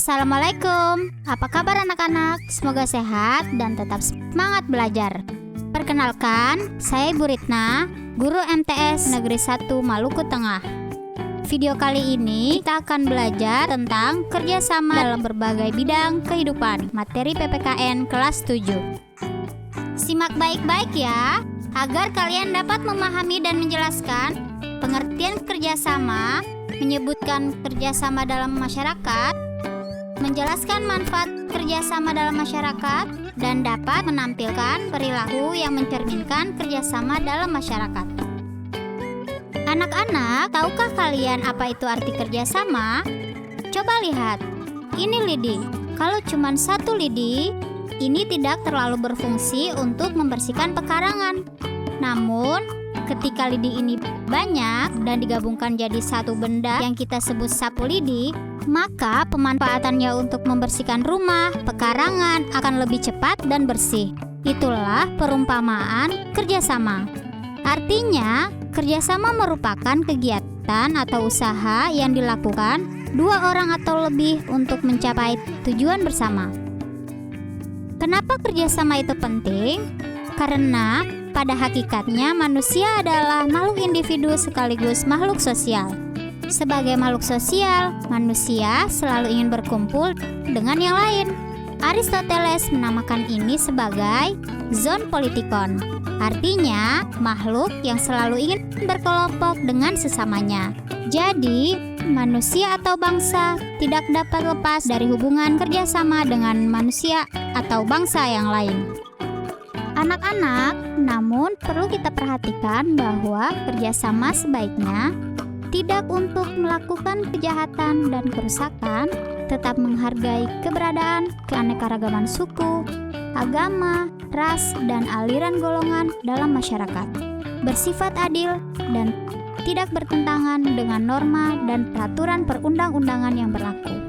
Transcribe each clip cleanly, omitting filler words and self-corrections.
Assalamualaikum, apa kabar anak-anak? Semoga sehat dan tetap semangat belajar. Perkenalkan, saya Ibu Ritna, guru MTS Negeri 1 Maluku Tengah. Video kali ini kita akan belajar tentang kerjasama dalam berbagai bidang kehidupan, materi PPKN kelas 7. Simak baik-baik ya, agar kalian dapat memahami dan menjelaskan pengertian kerjasama, menyebutkan kerjasama dalam masyarakat, menjelaskan manfaat kerjasama dalam masyarakat, dan dapat menampilkan perilaku yang mencerminkan kerjasama dalam masyarakat. Anak-anak, tahukah kalian apa itu arti kerjasama? Coba lihat, ini lidi. Kalau cuma satu lidi, ini tidak terlalu berfungsi untuk membersihkan pekarangan. Namun, ketika lidi ini banyak dan digabungkan jadi satu benda yang kita sebut sapu lidi, maka pemanfaatannya untuk membersihkan rumah, pekarangan akan lebih cepat dan bersih. Itulah perumpamaan kerjasama. Artinya, kerjasama merupakan kegiatan atau usaha yang dilakukan dua orang atau lebih untuk mencapai tujuan bersama. Kenapa kerjasama itu penting? Karena pada hakikatnya manusia adalah makhluk individu sekaligus makhluk sosial. Sebagai makhluk sosial, manusia selalu ingin berkumpul dengan yang lain. Aristoteles menamakan ini sebagai zoon politikon. Artinya, makhluk yang selalu ingin berkelompok dengan sesamanya. Jadi, manusia atau bangsa tidak dapat lepas dari hubungan kerjasama dengan manusia atau bangsa yang lain. Anak-anak, namun perlu kita perhatikan bahwa kerjasama sebaiknya tidak untuk melakukan kejahatan dan kerusakan, tetap menghargai keberadaan keanekaragaman suku, agama, ras, dan aliran golongan dalam masyarakat, bersifat adil dan tidak bertentangan dengan norma dan peraturan perundang-undangan yang berlaku.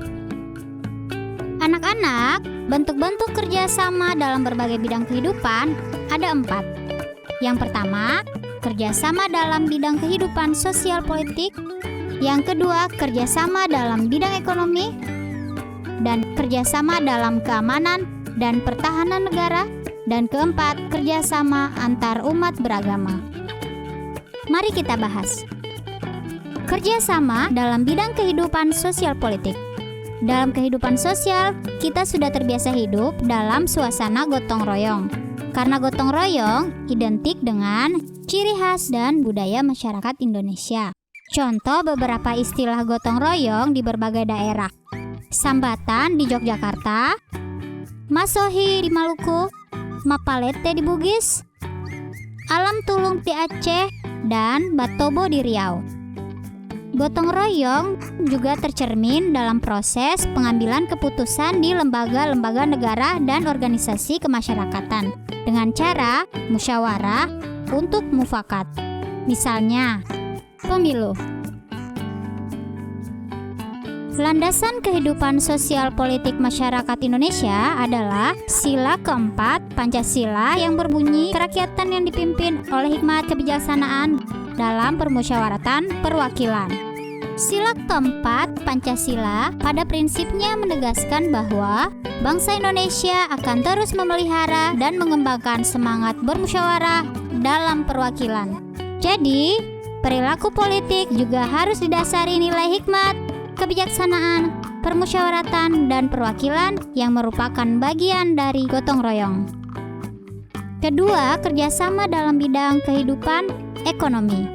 Anak-anak, bentuk-bentuk kerjasama dalam berbagai bidang kehidupan ada 4. Yang pertama, kerjasama dalam bidang kehidupan sosial politik. Yang kedua, kerjasama dalam bidang ekonomi. Dan kerjasama dalam keamanan dan pertahanan negara. Dan keempat, kerjasama antar umat beragama. Mari kita bahas. Kerjasama dalam bidang kehidupan sosial politik. Dalam kehidupan sosial, kita sudah terbiasa hidup dalam suasana gotong royong. Karena gotong royong identik dengan ciri khas dan budaya masyarakat Indonesia. Contoh beberapa istilah gotong royong di berbagai daerah. Sambatan di Yogyakarta, Masohi di Maluku, Mapalete di Bugis, Alam Tulung di Aceh, dan Batobo di Riau. Gotong royong juga tercermin dalam proses pengambilan keputusan di lembaga-lembaga negara dan organisasi kemasyarakatan dengan cara musyawarah untuk mufakat. Misalnya, pemilu. Landasan kehidupan sosial politik masyarakat Indonesia adalah sila keempat Pancasila yang berbunyi kerakyatan yang dipimpin oleh hikmat kebijaksanaan dalam permusyawaratan perwakilan. Sila keempat Pancasila pada prinsipnya menegaskan bahwa bangsa Indonesia akan terus memelihara dan mengembangkan semangat bermusyawarah dalam perwakilan. Jadi, perilaku politik juga harus didasari nilai hikmat, kebijaksanaan, permusyawaratan, dan perwakilan yang merupakan bagian dari gotong royong. Kedua, kerjasama dalam bidang kehidupan ekonomi.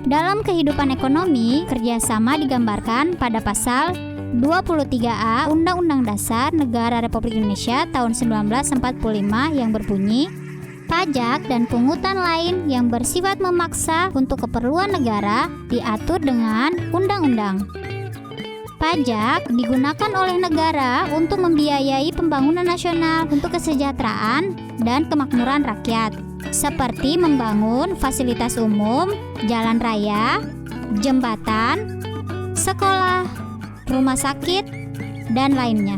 Dalam kehidupan ekonomi, kerjasama digambarkan pada pasal 23A Undang-Undang Dasar Negara Republik Indonesia tahun 1945 yang berbunyi, pajak dan pungutan lain yang bersifat memaksa untuk keperluan negara diatur dengan undang-undang. Pajak digunakan oleh negara untuk membiayai pembangunan nasional untuk kesejahteraan dan kemakmuran rakyat, seperti membangun fasilitas umum, jalan raya, jembatan, sekolah, rumah sakit, dan lainnya.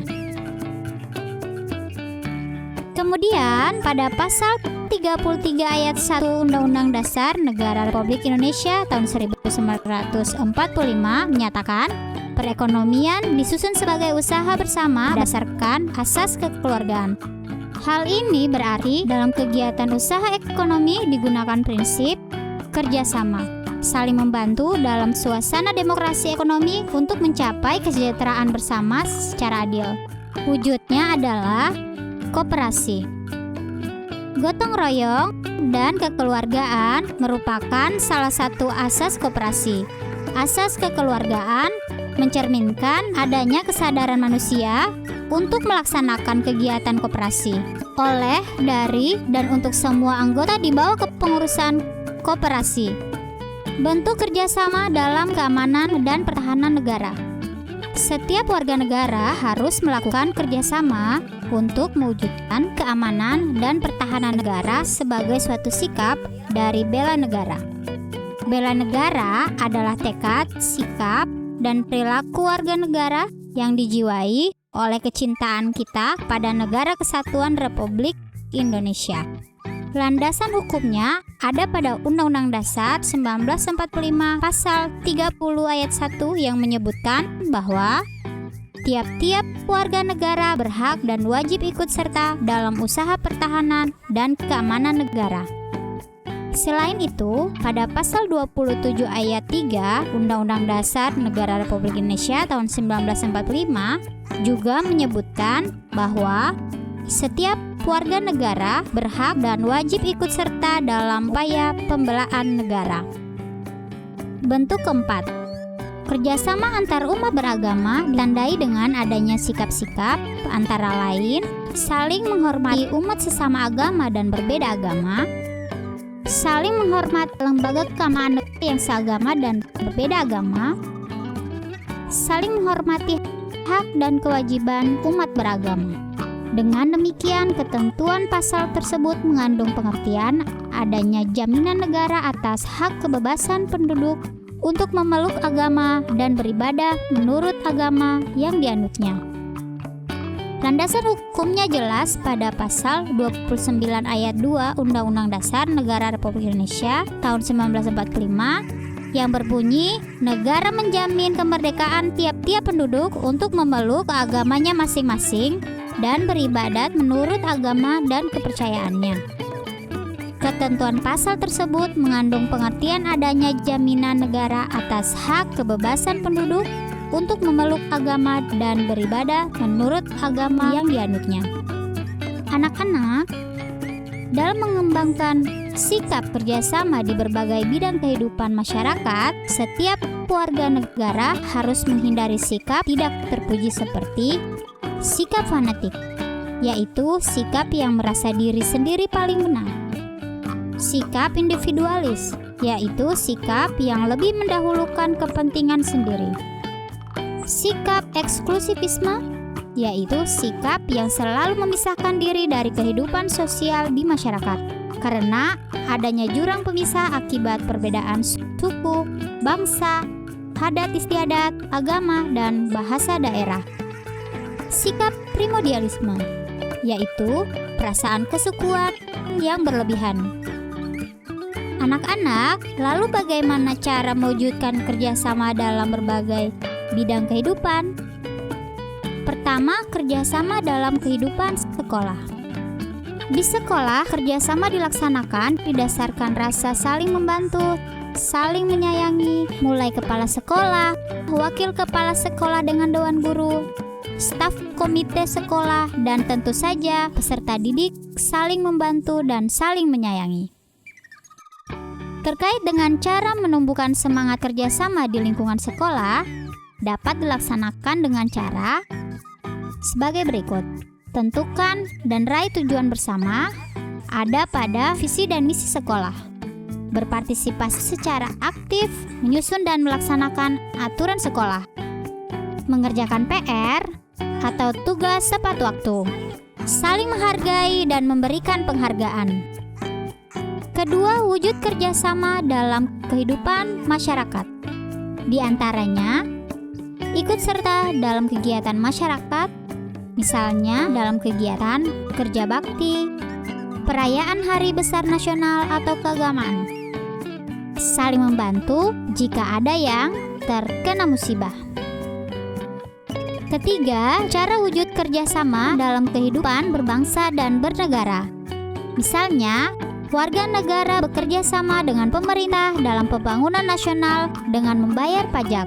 Kemudian pada pasal 33 ayat 1 Undang-Undang Dasar Negara Republik Indonesia tahun 1945 menyatakan Perekonomian disusun sebagai usaha bersama berdasarkan asas kekeluargaan. Hal ini berarti dalam kegiatan usaha ekonomi digunakan prinsip kerjasama, saling membantu dalam suasana demokrasi ekonomi untuk mencapai kesejahteraan bersama secara adil. Wujudnya adalah koperasi. Gotong royong dan kekeluargaan merupakan salah satu asas koperasi. Asas kekeluargaan mencerminkan adanya kesadaran manusia untuk melaksanakan kegiatan koperasi oleh, dari, dan untuk semua anggota di bawah kepengurusan koperasi. Bentuk kerjasama dalam keamanan dan pertahanan negara. Setiap warga negara harus melakukan kerjasama untuk mewujudkan keamanan dan pertahanan negara sebagai suatu sikap dari bela negara. Bela negara adalah tekad, sikap, dan perilaku warga negara yang dijiwai oleh kecintaan kita pada Negara Kesatuan Republik Indonesia. Landasan hukumnya ada pada Undang-Undang Dasar 1945 Pasal 30 Ayat 1 yang menyebutkan bahwa tiap-tiap warga negara berhak dan wajib ikut serta dalam usaha pertahanan dan keamanan negara. Selain itu, pada Pasal 27 Ayat 3 Undang-Undang Dasar Negara Republik Indonesia tahun 1945 juga menyebutkan bahwa setiap warga negara berhak dan wajib ikut serta dalam upaya pembelaan negara. Bentuk keempat, kerjasama antar umat beragama ditandai dengan adanya sikap-sikap antara lain saling menghormati umat sesama agama dan berbeda agama, saling menghormati lembaga keagamaan yang seagama dan berbeda agama, saling menghormati hak dan kewajiban umat beragama. Dengan demikian, ketentuan pasal tersebut mengandung pengertian adanya jaminan negara atas hak kebebasan penduduk untuk memeluk agama dan beribadah menurut agama yang dianutnya. Landasan hukumnya jelas pada pasal 29 ayat 2 Undang-Undang Dasar Negara Republik Indonesia tahun 1945 yang berbunyi, negara menjamin kemerdekaan tiap-tiap penduduk untuk memeluk agamanya masing-masing dan beribadat menurut agama dan kepercayaannya. Ketentuan pasal tersebut mengandung pengertian adanya jaminan negara atas hak kebebasan penduduk untuk memeluk agama dan beribadah menurut agama yang dianutnya. Anak-anak, dalam mengembangkan sikap kerjasama di berbagai bidang kehidupan masyarakat, setiap warga negara harus menghindari sikap tidak terpuji seperti sikap fanatik, yaitu sikap yang merasa diri sendiri paling benar. Sikap individualis, yaitu sikap yang lebih mendahulukan kepentingan sendiri. Sikap eksklusivisme, yaitu sikap yang selalu memisahkan diri dari kehidupan sosial di masyarakat karena adanya jurang pemisah akibat perbedaan suku, bangsa, adat istiadat, agama, dan bahasa daerah. Sikap primordialisme, yaitu perasaan kesukuan yang berlebihan. Anak-anak, lalu bagaimana cara mewujudkan kerjasama dalam berbagai bidang kehidupan? Pertama, kerjasama dalam kehidupan sekolah. Di sekolah, kerjasama dilaksanakan didasarkan rasa saling membantu, saling menyayangi, mulai kepala sekolah, wakil kepala sekolah dengan dewan guru, staf komite sekolah, dan tentu saja peserta didik saling membantu dan saling menyayangi. Terkait dengan cara menumbuhkan semangat kerjasama di lingkungan sekolah, dapat dilaksanakan dengan cara sebagai berikut. Tentukan dan raih tujuan bersama ada pada visi dan misi sekolah. Berpartisipasi secara aktif, menyusun dan melaksanakan aturan sekolah. Mengerjakan PR atau tugas tepat waktu. Saling menghargai dan memberikan penghargaan. Kedua, wujud kerjasama dalam kehidupan masyarakat. Di antaranya, ikut serta dalam kegiatan masyarakat, misalnya dalam kegiatan kerja bakti, perayaan hari besar nasional atau keagamaan. Saling membantu jika ada yang terkena musibah. Ketiga, cara wujud kerjasama dalam kehidupan berbangsa dan bernegara. Misalnya, warga negara bekerja sama dengan pemerintah dalam pembangunan nasional dengan membayar pajak,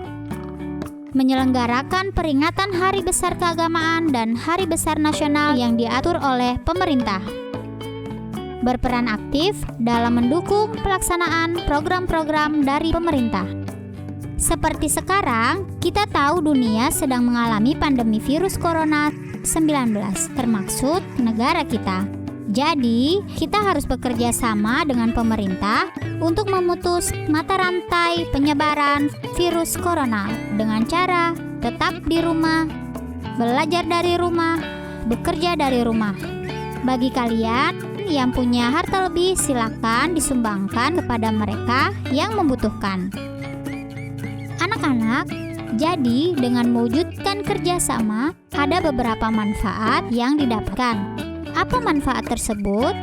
menyelenggarakan peringatan hari besar keagamaan dan hari besar nasional yang diatur oleh pemerintah, berperan aktif dalam mendukung pelaksanaan program-program dari pemerintah. Seperti sekarang, kita tahu dunia sedang mengalami pandemi virus corona 19, termasuk negara kita. Jadi, kita harus bekerja sama dengan pemerintah untuk memutus mata rantai penyebaran virus corona dengan cara tetap di rumah, belajar dari rumah, bekerja dari rumah. Bagi kalian yang punya harta lebih, silakan disumbangkan kepada mereka yang membutuhkan. Anak-anak, jadi dengan mewujudkan kerjasama, ada beberapa manfaat yang didapatkan. Apa manfaat tersebut?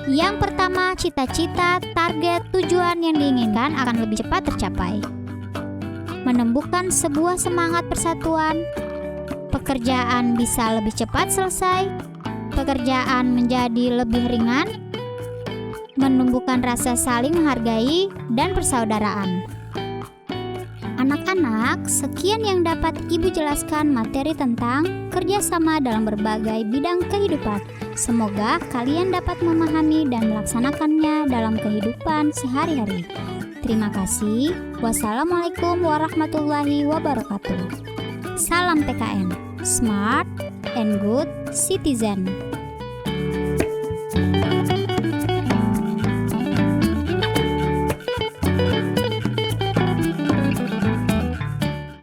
Yang pertama, cita-cita, target, tujuan yang diinginkan akan lebih cepat tercapai. Menumbuhkan sebuah semangat persatuan, pekerjaan bisa lebih cepat selesai, pekerjaan menjadi lebih ringan, menumbuhkan rasa saling menghargai dan persaudaraan. Anak-anak, sekian yang dapat Ibu jelaskan materi tentang kerjasama dalam berbagai bidang kehidupan. Semoga kalian dapat memahami dan melaksanakannya dalam kehidupan sehari-hari. Terima kasih. Wassalamualaikum warahmatullahi wabarakatuh. Salam PKN, Smart and Good Citizen.